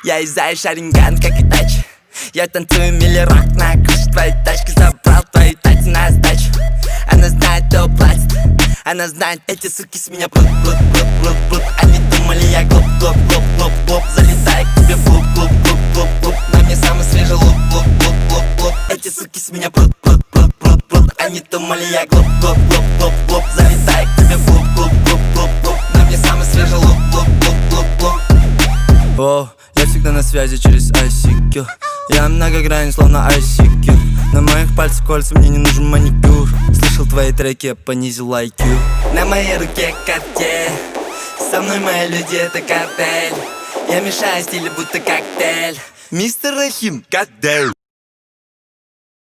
Я из Шаринган, как и тач. Я танцую миллирок на крыше твоей тачки. Забрал твою тати на сдачу. Она знает, кто платит. Она знает, эти суки с меня плут. Они думали, я глуп. Залетаю к тебе в луп. На мне самый свежий лук. Эти суки с меня плут. Они думали, я глуп. Залетаю к тебе в луп. На мне самый свежий лук. О, я всегда на связи через ICQ. Я многогранен, словно ICQ. На моих пальцах кольца, мне не нужен маникюр. Слышал твои треки, я понизил IQ. На моей руке Cartier. Со мной мои люди, это картель. Я мешаю стили, будто коктейль. Мистер Рахим, коктейль.